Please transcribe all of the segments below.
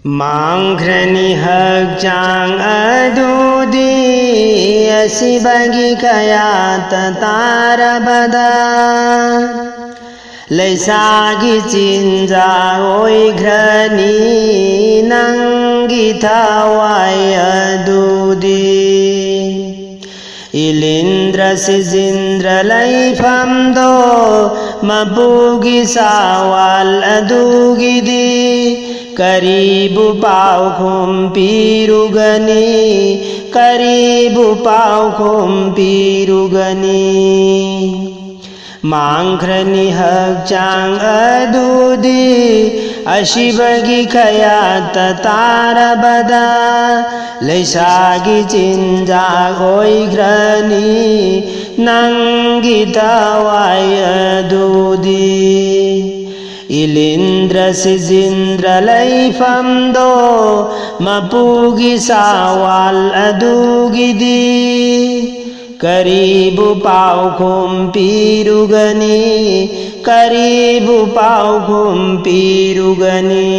Mangkrani hakjang adudi asibagi kaya tatarabada Laisagi cinta oigrani nanggi thawai adudi Ilindra sizindra laifamdo mabugi sawal adugidi Karibu paukum pirugani Karibu paukum pirugani Mangkrani hakjang adudi Ashibagi kaya tatarabada Laisagi cinta oigrani Nanggi tawai adudi Ilindra sizindra laifamdo Mapugi sawal adugidi Karibu paukum pirugani Karibu paukum pirugani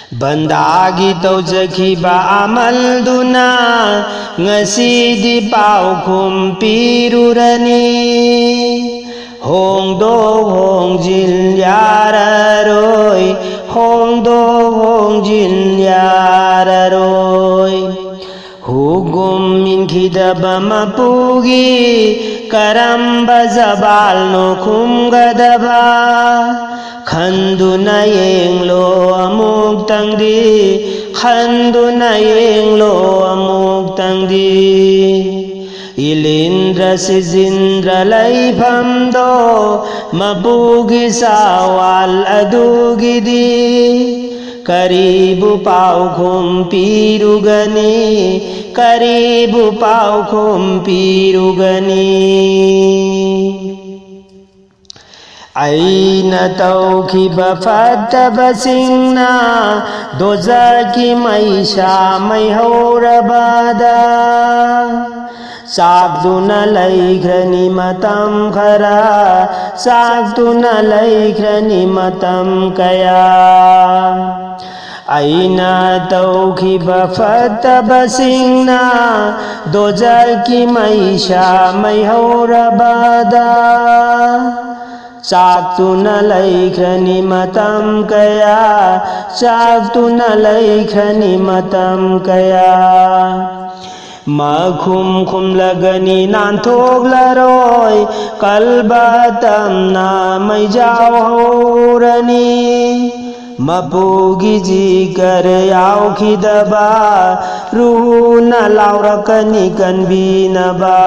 Bandagi taujakiba amal duna Ngasidi paukum pirurani Hongdo hongjil yararoi Hongdo hongjil yararoi Hugum min khidaba mapugi Karamba zabal no kumgadaba Khanduna yenglo amuk tangdi Khanduna yenglo amuk tangdi Ilindra sizindra laifamdo Mapugi sawal adugidi Karibu paukum pirugani Karibu paukum pirugani Aina taukiba fatabasingna Dozaki maisha maihorabada Sakduna laikrani matam khara Sakduna laikrani matam kaya Aina taukiba fatabasingna Dozaki maisha maihorabada Saktuna laikrani matam kaya Saktuna laikrani matam kaya Makhum khum lagani nanthok laroi Kalbatam na mai jao horani Mapugi jikar yau khidaba Ruhu na laurakani kanbinaba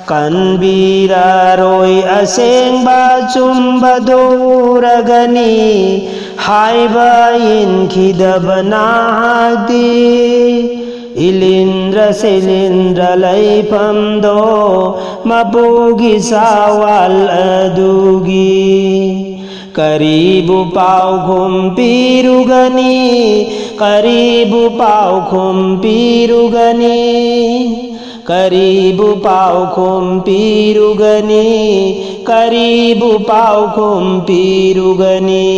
Kanbira roi aseng ba chumba doragani Haiba in khidaba nahdi Ilindra silindra laifamdo Mapugi sawal adugi Karibu paukum pirugani Karibu paukum pirugani Karibu paukum pirugani Karibu paukum pirugani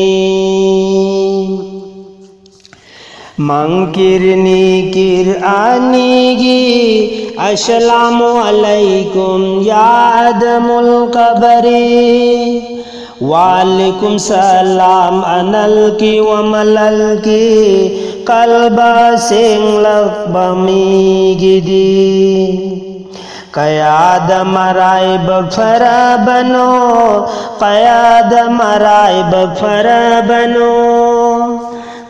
Mangkirni kir'anigi Assalamu alaikum ya adamul kabari Waalaikum salam analki wa malalki Kalba sing lakbami gidi Kayada marai bagfara bano Kayada marai bagfara bano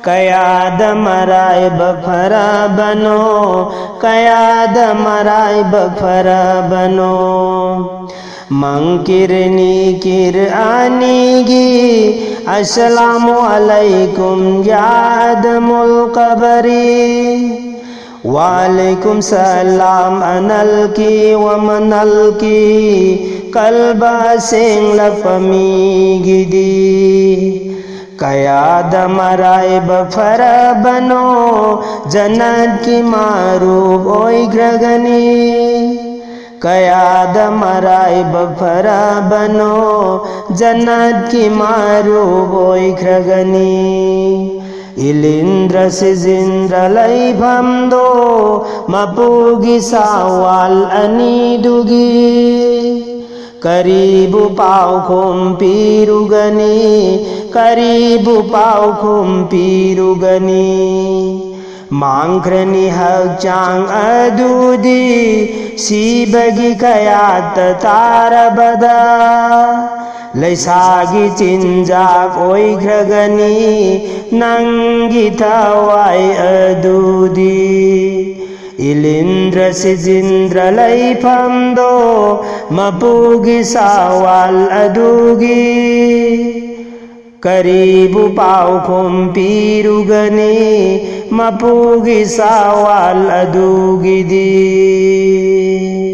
Kayada marai bagfara bano Kayada marai bagfara bano Mangkirni kir'anigi Assalamu alaikum ya adamul kabari Waalaikum salam analki wa manalki Kalba sing lakpami gidi Kayada marai bagfara bano Jannat ki marub oigragani कयाद मराइब फरा बनो जन्नत की मारू बोई ख्रगनी इलिंद्र से जिंद्र लैभम दो मपुगी सावाल अनी दुगी करीबु पाव खुम पीरुगनी करीबु पाव खुम पीरुगनी मांख्रनी हचांग अदूदी सीबगी कयात तारबदा लैसागी चिंजाक ओइख्रगनी नंगी थवाई अदूदी इलिंद्र से जिंद्र लैफम दो मपुगी सावाल अदूगी करीबु पाव खुम पीरुगनी मपुगी सावाल अदूगी दी।